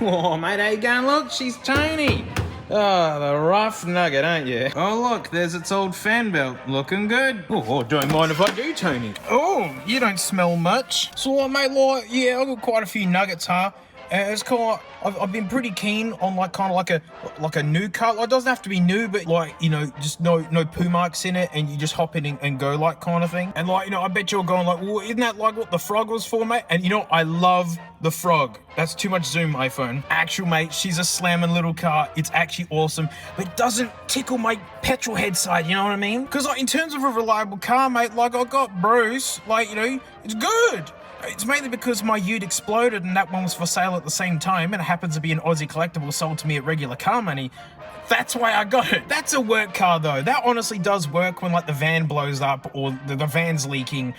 Oh, mate, how you going? Look, she's Tony. Oh, the rough nugget, aren't you? Oh, look, there's its old fan belt. Looking good. Oh, don't mind if I do, Tony. Oh, you don't smell much. So, mate, like, yeah, I've got quite a few nuggets, huh? It's kind of, I've been pretty keen on kind of like a new car. Like, it doesn't have to be new, but like, you know, just no poo marks in it, and you just hop in and go like kind of thing. And like, you know, I bet you're going like, well, isn't that like what the frog was for, mate? And you know, I love the frog. That's too much zoom, iPhone. Actual, mate, she's a slamming little car. It's actually awesome, but it doesn't tickle my petrol head side, you know what I mean? Because like, in terms of a reliable car, mate, like I got Bruce, like, you know, it's good. It's mainly because my ute exploded and that one was for sale at the same time, and it happens to be an Aussie collectible sold to me at regular car money. That's why I got it. That's a work car though. That honestly does work when like the van blows up or the van's leaking.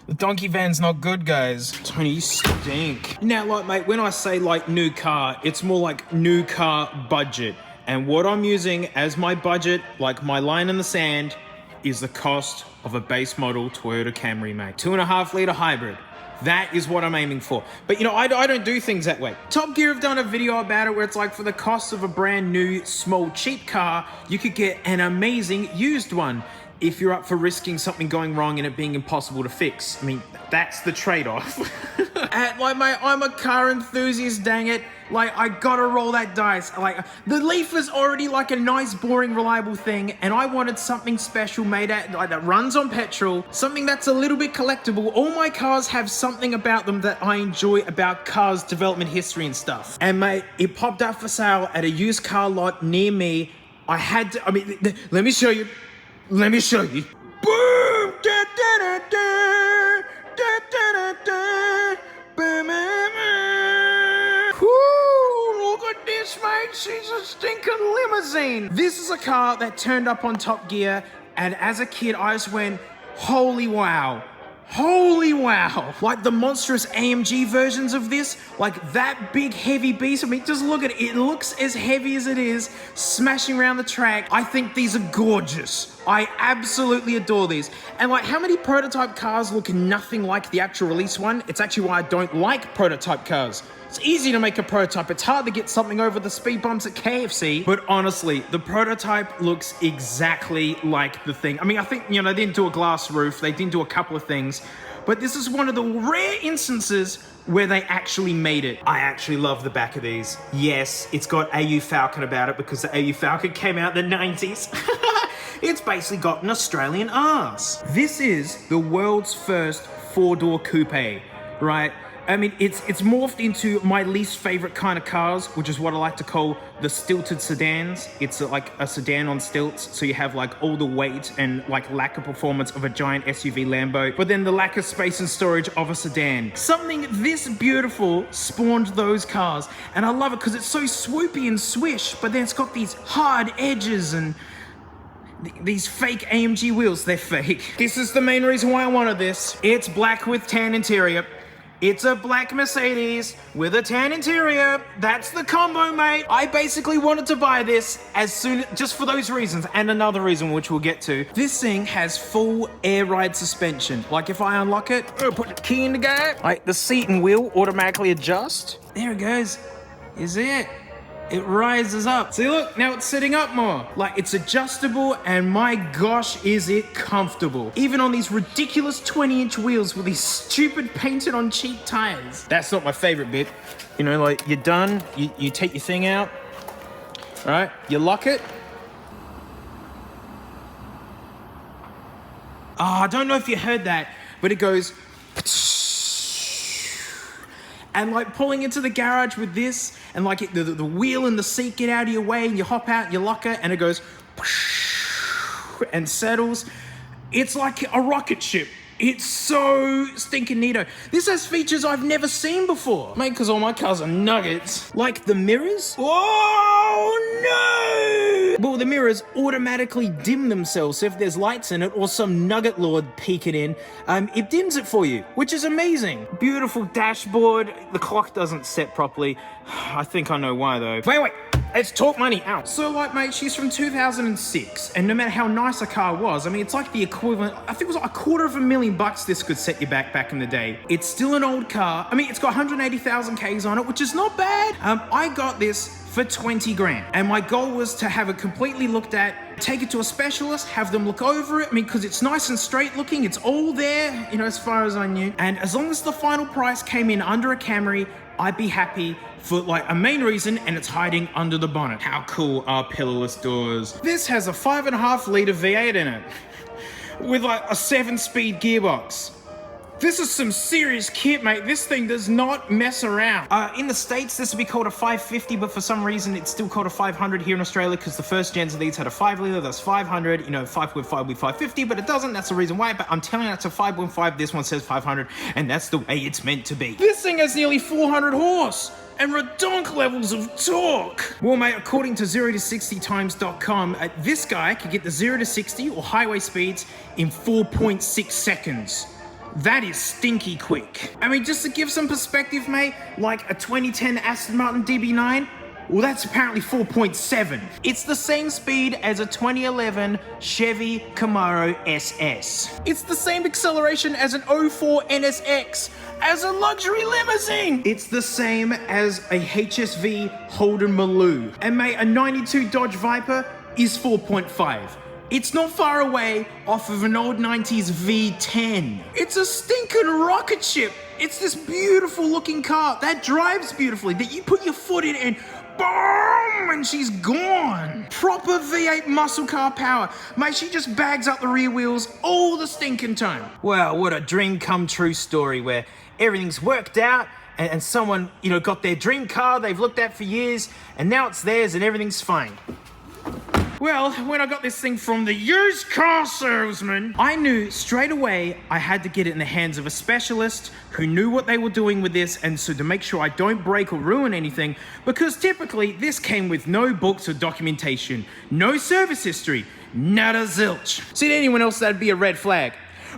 The donkey van's not good, guys. Tony, you stink. Now, like, mate, when I say like new car, it's more like new car budget. And what I'm using as my budget, like my line in the sand, is the cost of a base model Toyota Camry, mate. 2.5 litre hybrid. That is what I'm aiming for. But you know, I don't do things that way. Top Gear have done a video about it where it's like for the cost of a brand new, small, cheap car, you could get an amazing used one if you're up for risking something going wrong and it being impossible to fix. I mean, that's the trade-off. Like, mate, I'm a car enthusiast, dang it. Like, I gotta roll that dice. Like, the Leaf is already like a nice, boring, reliable thing, and I wanted something special made at, like, that runs on petrol, something that's a little bit collectible. All my cars have something about them that I enjoy about cars' development history and stuff. And mate, it popped up for sale at a used car lot near me. I had to, I mean, let me show you. Let me show you. Boom! Da, da, da, da, da, da, da, da. Boom, boom, boom. Whoo! Look at this, mate. She's a stinking limousine. This is a car that turned up on Top Gear, and as a kid, I just went, holy wow. Holy wow. Like the monstrous AMG versions of this, like that big heavy beast. I mean, just look at it. It looks as heavy as it is, smashing around the track. I think these are gorgeous. I absolutely adore these. And like, how many prototype cars look nothing like the actual release one? It's actually why I don't like prototype cars. It's easy to make a prototype. It's hard to get something over the speed bumps at KFC. But honestly, the prototype looks exactly like the thing. I mean, I think, you know, they didn't do a glass roof. They didn't do a couple of things. But this is one of the rare instances where they actually made it. I actually love the back of these. Yes, it's got AU Falcon about it because the AU Falcon came out in the 90s. It's basically got an Australian arse. This is the world's first four-door coupe, right? I mean, it's morphed into my least favorite kind of cars, which is what I like to call the stilted sedans. It's like a sedan on stilts, so you have like all the weight and like lack of performance of a giant SUV Lambo, but then the lack of space and storage of a sedan. Something this beautiful spawned those cars, and I love it because it's so swoopy and swish, but then it's got these hard edges and these fake AMG wheels. They're fake. This is the main reason why I wanted this. It's black with tan interior. It's a black Mercedes with a tan interior. That's the combo, mate. I basically wanted to buy this as soon, just for those reasons, and another reason which we'll get to. This thing has full air ride suspension. Like if I unlock it, put the key in the gear, like the seat and wheel automatically adjust. There it goes. Is it? It rises up. See, look, now it's sitting up more. Like, it's adjustable, and my gosh, is it comfortable. Even on these ridiculous 20-inch wheels with these stupid painted on cheap tires. That's not my favorite bit. You know, like, you're done, you take your thing out, right? You lock it. I don't know if you heard that, but it goes... And like pulling into the garage with this, and like the wheel and the seat get out of your way, and you hop out, you lock it, and it goes and settles. It's like a rocket ship. It's so stinking neato. This has features I've never seen before. Mate, because all my cars are nuggets. Like the mirrors. Oh, no! Well, the mirrors automatically dim themselves. So if there's lights in it or some nugget lord peeking in, it dims it for you, which is amazing. Beautiful dashboard. The clock doesn't set properly. I think I know why, though. Wait. It's talk money out. So like, mate, she's from 2006, and no matter how nice a car was, I mean, it's like the equivalent, I think it was like $250,000 this could set you back in the day. It's still an old car. I mean, it's got 180,000 Ks on it, which is not bad. I got this for 20 grand. And my goal was to have it completely looked at, take it to a specialist, have them look over it. I mean, because it's nice and straight looking, it's all there, you know, as far as I knew. And as long as the final price came in under a Camry, I'd be happy for like a main reason, and it's hiding under the bonnet. How cool are pillarless doors? This has a 5.5 litre V8 in it with like a 7-speed gearbox. This is some serious kit, mate. This thing does not mess around. In the States, this would be called a 550, but for some reason, it's still called a 500 here in Australia because the first gens of these had a 5 litre, that's 500, you know, 5.5 with 550, but it doesn't. That's the reason why, but I'm telling you, that's a 5.5. This one says 500, and that's the way it's meant to be. This thing has nearly 400 horse and redonk levels of torque. Well, mate, according to 0 to 60 times.com, this guy could get the 0 to 60 or highway speeds in 4.6 seconds. That is stinky quick. I mean, just to give some perspective, mate, like a 2010 Aston Martin DB9, well, that's apparently 4.7. It's the same speed as a 2011 Chevy Camaro SS. It's the same acceleration as an 04 NSX, as a luxury limousine. It's the same as a HSV Holden Maloo. And mate, a 92 Dodge Viper is 4.5. It's not far away off of an old 90s V10. It's a stinking rocket ship. It's this beautiful looking car that drives beautifully, that you put your foot in and boom, and she's gone. Proper V8 muscle car power. Mate, she just bags up the rear wheels all the stinking time. Wow, what a dream come true story where everything's worked out and someone, you know, got their dream car they've looked at for years and now it's theirs and everything's fine. Well, when I got this thing from the used car salesman, I knew straight away I had to get it in the hands of a specialist who knew what they were doing with this, and so to make sure I don't break or ruin anything, because typically this came with no books or documentation, no service history, nada zilch. See, to anyone else that'd be a red flag.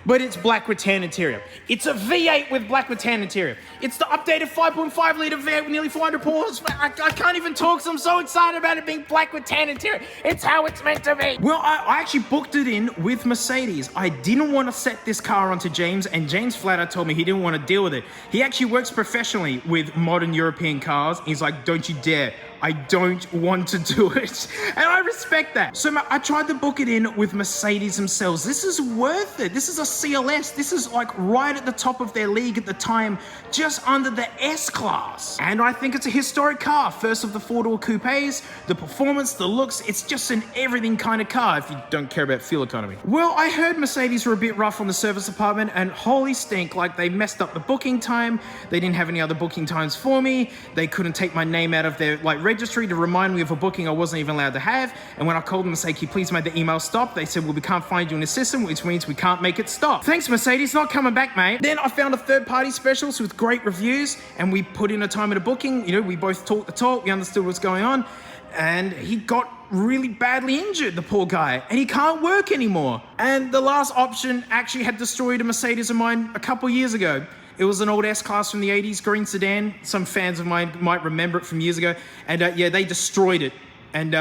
But it's black rattan interior. It's a V8 with black rattan interior. It's the updated 5.5 litre V8 with nearly 400 horsepower. I can't even talk, so I'm so excited about it being black rattan interior. It's how it's meant to be. Well, I actually booked it in with Mercedes. I didn't want to set this car onto James, and James flat out told me he didn't want to deal with it. He actually works professionally with modern European cars. He's like, don't you dare. I don't want to do it. And I respect that. So I tried to book it in with Mercedes themselves. This is worth it. This is a CLS. This is like right at the top of their league at the time, just under the S-Class. And I think it's a historic car. First of the four-door coupes, the performance, the looks, it's just an everything kind of car if you don't care about fuel economy. Well, I heard Mercedes were a bit rough on the service department, and holy stink, like they messed up the booking time. They didn't have any other booking times for me. They couldn't take my name out of their registry to remind me of a booking I wasn't even allowed to have. And when I called them to say, can you please make the email stop? They said, well, we can't find you in the system, which means we can't make it stop. Thanks, Mercedes, not coming back, mate. Then I found a third-party specialist with great reviews, and we put in a time of the booking. You know, we both talked the talk, we understood what's going on, and he got really badly injured, the poor guy, and he can't work anymore. And the last option actually had destroyed a Mercedes of mine a couple years ago. It was an old S-Class from the 80s, green sedan. Some fans of mine might remember it from years ago. And yeah, they destroyed it. And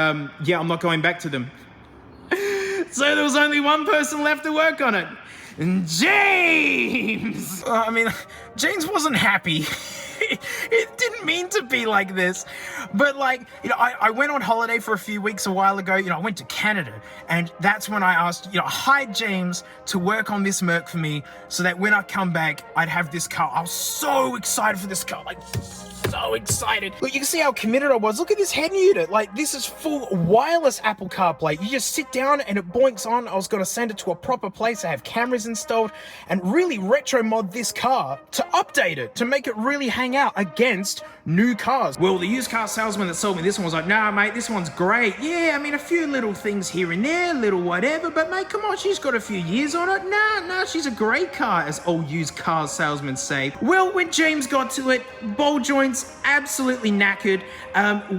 yeah, I'm not going back to them. So there was only one person left to work on it. James! I mean, James wasn't happy. It didn't mean to be like this. But like, you know, I went on holiday for a few weeks a while ago. You know, I went to Canada, and that's when I asked, you know, hired James to work on this Merc for me so that when I come back, I'd have this car. I was so excited for this car, like so excited. Look, you can see how committed I was. Look at this head unit. Like, this is full wireless Apple CarPlay. You just sit down and it boinks on. I was going to send it to a proper place. I have cameras installed and really retro mod this car to update it, to make it really hang out against new cars. Well, the used car salesman that sold me this one was like, nah, mate, this one's great. Yeah, I mean, a few little things here and there, little whatever, but mate, come on, she's got a few years on it. Nah, she's a great car, as old used car salesmen say. Well, when James got to it, ball joints absolutely knackered,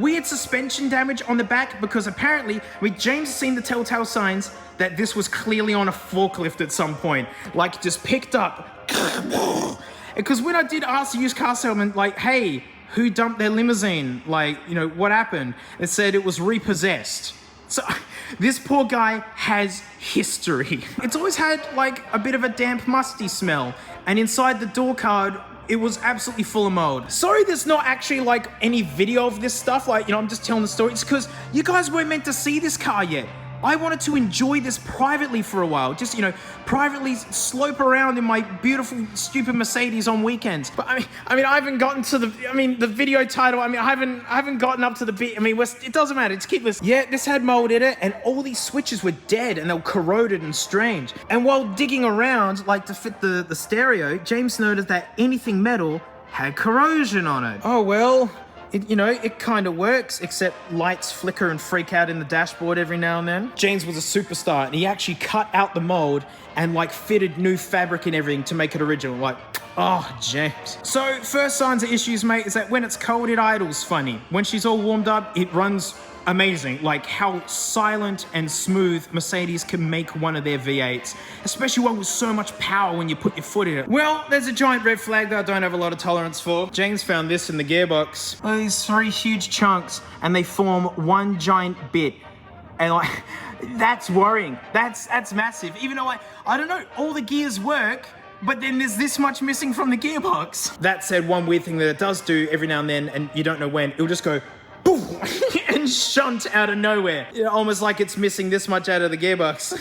weird suspension damage on the back, because apparently, James has seen the telltale signs that this was clearly on a forklift at some point, like just picked up. Because when I did ask the used car salesman, like, hey, who dumped their limousine? Like, you know, what happened? It said it was repossessed. So this poor guy has history. It's always had like a bit of a damp, musty smell. And inside the door card, it was absolutely full of mold. Sorry there's not actually like any video of this stuff. Like, you know, I'm just telling the story. It's because you guys weren't meant to see this car yet. I wanted to enjoy this privately for a while. Just, you know, privately slope around in my beautiful, stupid Mercedes on weekends. But I mean, I haven't gotten to the video title. I mean, I haven't gotten up to the bit. I mean, it doesn't matter. Just keep listening. Yeah, this had mold in it, and all these switches were dead, and they were corroded and strange. And while digging around, like to fit the stereo, James noticed that anything metal had corrosion on it. Oh, well. It kind of works, except lights flicker and freak out in the dashboard every now and then. James was a superstar, and he actually cut out the mold and like fitted new fabric and everything to make it original. Like, oh, James. So first signs of issues, mate, is that when it's cold, it idles funny. When she's all warmed up, it runs amazing. Like how silent and smooth Mercedes can make one of their V8s, especially one with so much power when you put your foot in it. Well, there's a giant red flag that I don't have a lot of tolerance for. James found this in the gearbox. Oh, these 3 huge chunks, and they form one giant bit. And like, that's worrying. That's massive. Even though I don't know, all the gears work, but then there's this much missing from the gearbox. That said, one weird thing that it does do every now and then, and you don't know when, it'll just go and shunt out of nowhere. You know, almost like it's missing this much out of the gearbox.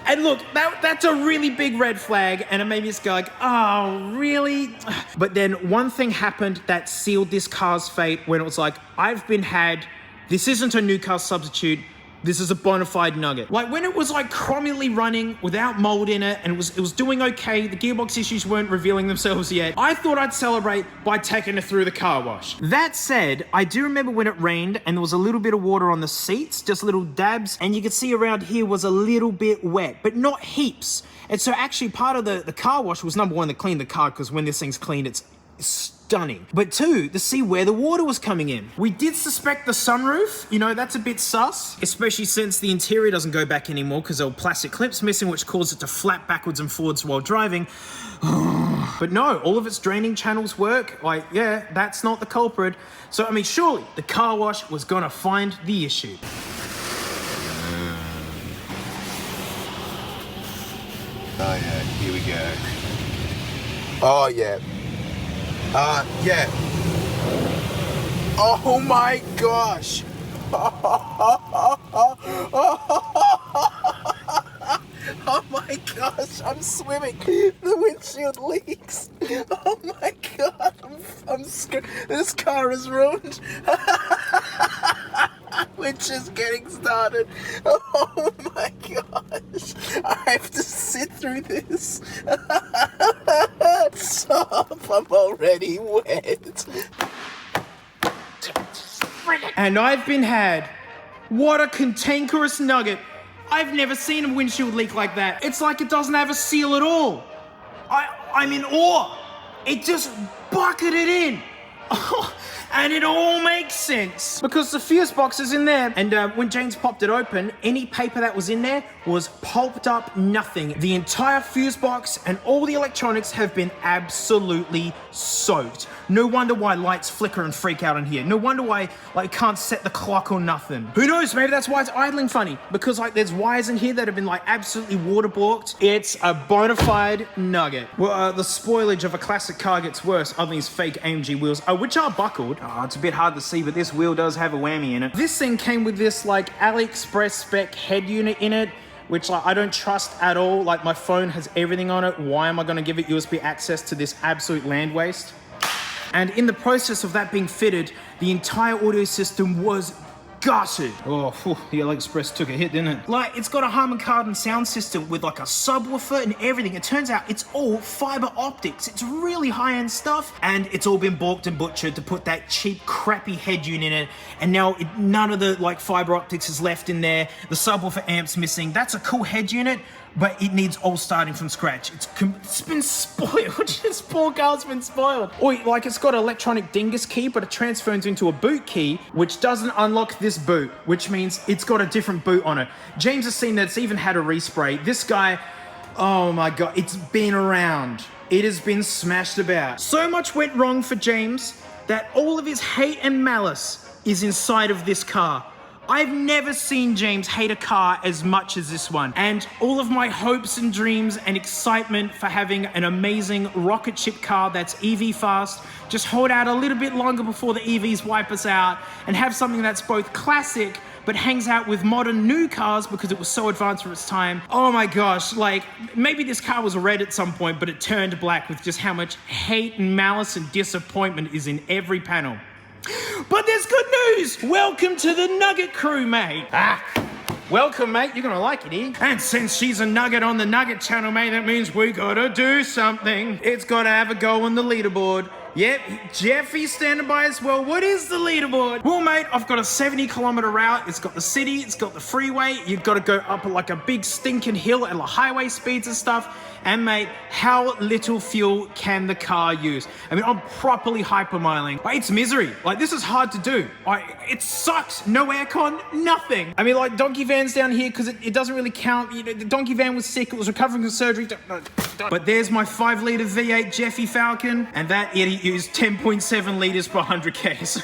And look, that's a really big red flag, and it made me just go like, oh, really? But then one thing happened that sealed this car's fate when it was like, I've been had, this isn't a new car substitute, this is a bona fide nugget. Like when it was like chronically running without mold in it, and it was doing okay, the gearbox issues weren't revealing themselves yet, I thought I'd celebrate by taking it through the car wash. That said, I do remember when it rained and there was a little bit of water on the seats, just little dabs, and you could see around here was a little bit wet, but not heaps. And so actually part of the car wash was number one, to clean the car, because when this thing's cleaned, it's stunning. But 2, to see where the water was coming in. We did suspect the sunroof, you know, that's a bit sus, especially since the interior doesn't go back anymore because there were plastic clips missing, which caused it to flap backwards and forwards while driving. But no, all of its draining channels work. Like, yeah, that's not the culprit. So, I mean, surely the car wash was gonna find the issue. Oh yeah, here we go. Oh yeah. Yeah. Oh my gosh. Oh my gosh, I'm swimming. The windshield leaks. Oh my god, I'm scared. This car is ruined. We're just getting started. Oh my gosh. I have to sit through this. Stop, I'm already wet. And I've been had. What a cantankerous nugget. I've never seen a windshield leak like that. It's like it doesn't have a seal at all. I'm in awe. It just bucketed in. And it all makes sense because the fuse box is in there. And when James popped it open, any paper that was in there was pulped up nothing. The entire fuse box and all the electronics have been absolutely soaked. No wonder why lights flicker and freak out in here. No wonder why like can't set the clock or nothing. Who knows? Maybe that's why it's idling funny, because like there's wires in here that have been like absolutely waterlogged. It's a bona fide nugget. Well, the spoilage of a classic car gets worse other than these fake AMG wheels, which are buckled. Oh, it's a bit hard to see, but this wheel does have a whammy in it. This thing came with this like AliExpress spec head unit in it, which like I don't trust at all. Like my phone has everything on it. Why am I going to give it USB access to this absolute land waste? And in the process of that being fitted, the entire audio system was gutted. Oh, phew, the AliExpress took a hit, didn't it? Like, it's got a Harman Kardon sound system with like a subwoofer and everything. It turns out it's all fiber optics. It's really high-end stuff, and it's all been balked and butchered to put that cheap, crappy head unit in it. And now none of the like fiber optics is left in there. The subwoofer amp's missing. That's a cool head unit, but it needs all starting from scratch. It's been spoiled. This poor car's been spoiled. Oi, like it's got an electronic dingus key, but it transfers into a boot key, which doesn't unlock this boot, which means it's got a different boot on it. James has seen that it's even had a respray. This guy, oh my God, it's been around. It has been smashed about. So much went wrong for James that all of his hate and malice is inside of this car. I've never seen James hate a car as much as this one. And all of my hopes and dreams and excitement for having an amazing rocket ship car that's EV fast, just hold out a little bit longer before the EVs wipe us out and have something that's both classic but hangs out with modern new cars because it was so advanced for its time. Oh my gosh, like maybe this car was red at some point, but it turned black with just how much hate and malice and disappointment is in every panel. But there's good news! Welcome to the Nugget crew, mate. Welcome, mate. You're gonna like it here. And since she's a nugget on the Nugget channel, mate, that means we gotta do something. It's gotta have a go on the leaderboard. Yep, Jeffy's standing by as well. What is the leaderboard? Well, mate, I've got a 70-kilometer route. It's got the city, it's got the freeway. You've got to go up like a big stinking hill at like highway speeds and stuff. And mate, how little fuel can the car use? I mean, I'm properly hypermiling. It's misery. Like, this is hard to do. It sucks. No aircon, nothing. I mean, like, Donkey Van's down here because it doesn't really count. You know, the Donkey Van was sick. It was recovering from surgery. But there's my 5-liter V8 Jeffy Falcon, and that idiot used 10.7 liters per 100 Ks.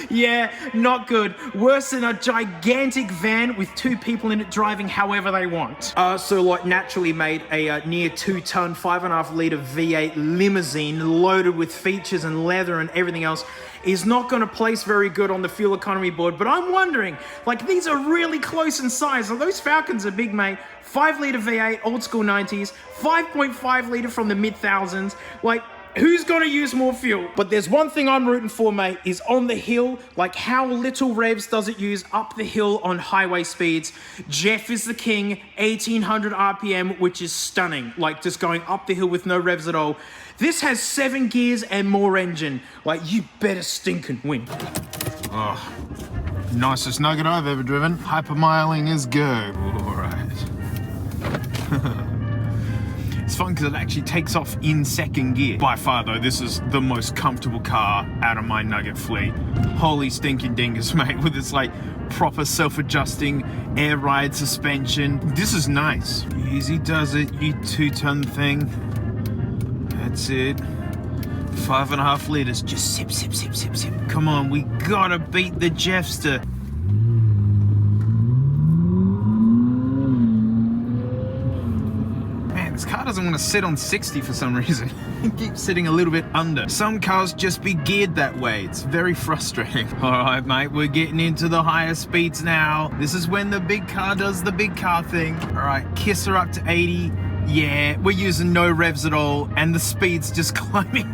Yeah, not good. Worse than a gigantic van with 2 people in it driving however they want. So like naturally made a near 2-ton, 5.5-liter V8 limousine loaded with features and leather and everything else is not going to place very good on the fuel economy board. But I'm wondering, like, these are really close in size. So those Falcons are big, mate. 5-liter V8, old school 90s, 5.5-liter from the mid-thousands. Like, who's gonna use more fuel? But there's one thing I'm rooting for, mate, is on the hill, like how little revs does it use up the hill on highway speeds? Jeff is the king, 1800 RPM, which is stunning. Like just going up the hill with no revs at all. This has 7 gears and more engine. Like, you better stinking win. Oh, nicest nugget I've ever driven. Hypermiling is go. All right. It's fun because it actually takes off in 2nd gear. By far though, this is the most comfortable car out of my Nugget fleet. Holy stinking dingus, mate, with this like proper self-adjusting air ride suspension. This is nice. Easy does it, you 2-ton thing. That's it. 5.5 liters, just sip, sip, sip, sip, sip. Come on, we gotta beat the Jeffster. This car doesn't want to sit on 60 for some reason. It keeps sitting a little bit under. Some cars just be geared that way. It's very frustrating. All right, mate, we're getting into the higher speeds now. This is when the big car does the big car thing. All right, kiss her up to 80. Yeah, we're using no revs at all, and the speed's just climbing.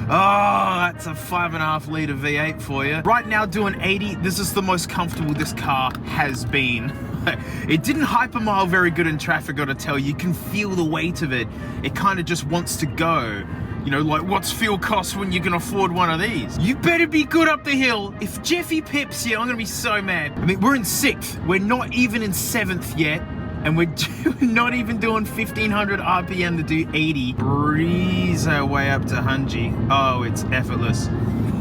Oh, that's a 5.5-liter V8 for you. Right now doing 80, this is the most comfortable this car has been. It didn't hypermile very good in traffic, gotta tell you. You can feel the weight of it. It kind of just wants to go. You know, like, what's fuel cost when you can afford one of these? You better be good up the hill. If Jeffy pips you, I'm gonna be so mad. I mean, we're in 6th. We're not even in 7th yet. And we're not even doing 1500 RPM to do 80. Breeze our way up to Hunji. Oh, it's effortless.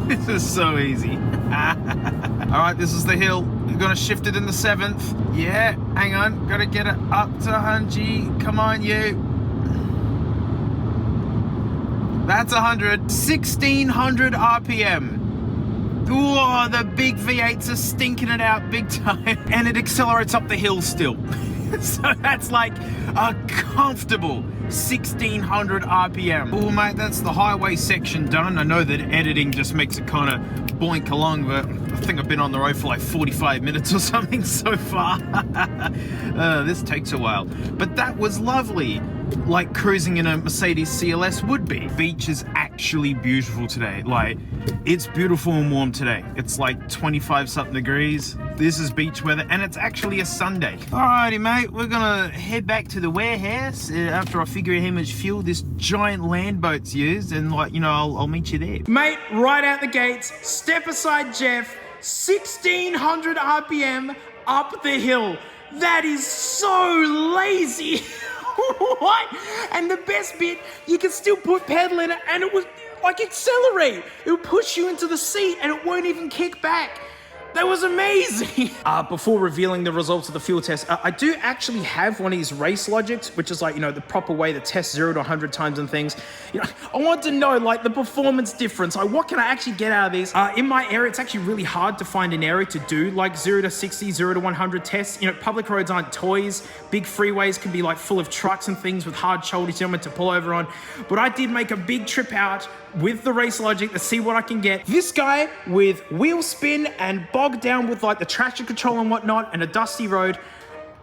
This is so easy. All right, this is the hill. We're gonna shift it in the 7th. Yeah, hang on. Gotta get it up to Hunji. Come on, you. That's 100. 1600 RPM. Whoa, the big V8s are stinking it out big time. And it accelerates up the hill still. So that's like a comfortable 1600 RPM. Oh, mate, that's the highway section done. I know that editing just makes it kind of boink along, but I think I've been on the road for like 45 minutes or something so far. This takes a while. But that was lovely. Like cruising in a Mercedes CLS would be. Beach is actually beautiful today. Like, it's beautiful and warm today. It's like 25 something degrees. This is beach weather, and it's actually a Sunday. Alrighty, mate, we're gonna head back to the warehouse after I figure out how much fuel this giant land boat's used, and like, you know, I'll meet you there. Mate, right out the gates, step aside Jeff, 1600 RPM up the hill. That is so lazy. What? And the best bit, you can still put pedal in it and it was like accelerate. It will push you into the seat and it won't even kick back. That was amazing. Before revealing the results of the fuel test, I do actually have one of these race logics, which is like, you know, the proper way to test 0 to 100 times and things. You know, I want to know like the performance difference. Like, what can I actually get out of these? In my area, it's actually really hard to find an area to do like 0 to 60, 0 to 100 tests. You know, public roads aren't toys. Big freeways can be like full of trucks and things with hard shoulders you want to pull over on. But I did make a big trip out with the race logic to see what I can get. This guy with wheel spin and bogged down with like the traction control and whatnot and a dusty road,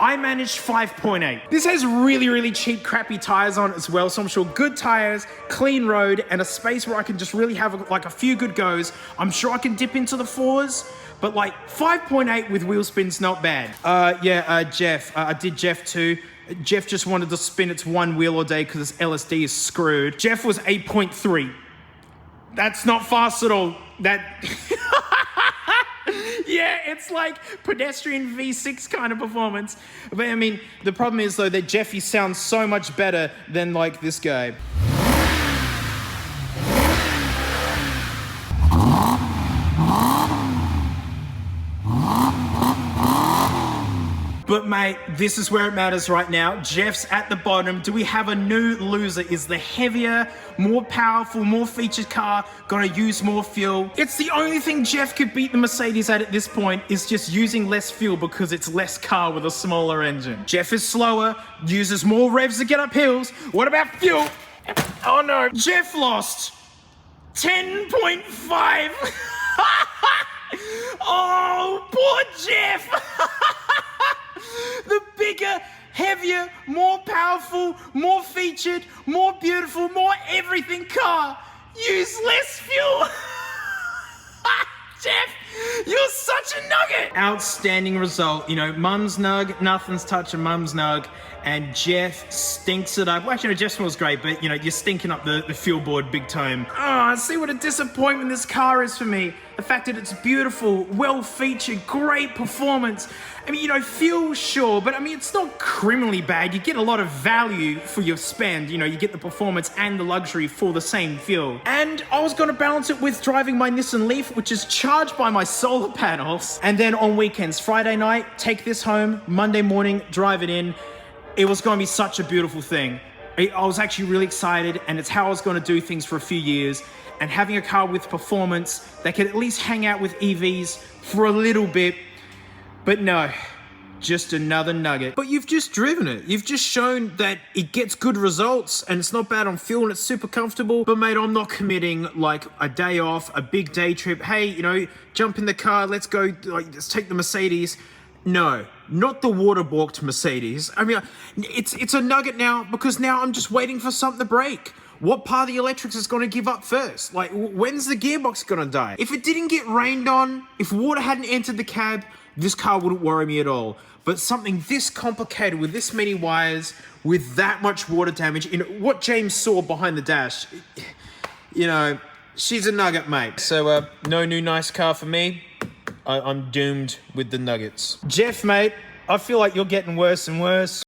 I managed 5.8. This has really, really cheap, crappy tires on it as well. So I'm sure good tires, clean road, and a space where I can just really have like a few good goes. I'm sure I can dip into the 4s, but like 5.8 with wheel spin's not bad. Jeff, I did Jeff too. Jeff just wanted to spin its one wheel all day because his LSD is screwed. Jeff was 8.3. That's not fast at all. That... Yeah, it's like pedestrian V6 kind of performance. But I mean, the problem is though that Jeffy sounds so much better than like this guy. But mate, this is where it matters right now. Jeff's at the bottom. Do we have a new loser? Is the heavier, more powerful, more featured car gonna use more fuel? It's the only thing Jeff could beat the Mercedes at this point, is just using less fuel because it's less car with a smaller engine. Jeff is slower, uses more revs to get up hills. What about fuel? Oh no, Jeff lost 10.5. Oh, poor Jeff. The bigger, heavier, more powerful, more featured, more beautiful, more everything car. Use less fuel. Jeff, you're such a nugget. Outstanding result. You know, Mum's Nug, nothing's touching Mum's Nug. And Jeff stinks it up. Well, actually, no, Jeff smells great, but, you know, you're stinking up the fuel board big time. Oh, see what a disappointment this car is for me. The fact that it's beautiful, well-featured, great performance. I mean, you know, fuel, sure, but I mean, it's not criminally bad. You get a lot of value for your spend. You know, you get the performance and the luxury for the same fuel. And I was gonna balance it with driving my Nissan Leaf, which is charged by my solar panels. And then on weekends, Friday night, take this home, Monday morning, drive it in. It was going to be such a beautiful thing. I was actually really excited, and it's how I was going to do things for a few years. And having a car with performance that could at least hang out with EVs for a little bit. But no, just another nugget. But you've just driven it. You've just shown that it gets good results, and it's not bad on fuel, and it's super comfortable. But mate, I'm not committing like a day off, a big day trip. Hey, you know, jump in the car, let's go, like, let's take the Mercedes. No, not the water-balked Mercedes. I mean, it's a nugget now because now I'm just waiting for something to break. What part of the electrics is going to give up first? Like, when's the gearbox going to die? If it didn't get rained on, if water hadn't entered the cab, this car wouldn't worry me at all. But something this complicated with this many wires, with that much water damage, you know, what James saw behind the dash, you know, she's a nugget, mate. So, no new nice car for me. I'm doomed with the nuggets. Jeff, mate, I feel like you're getting worse and worse.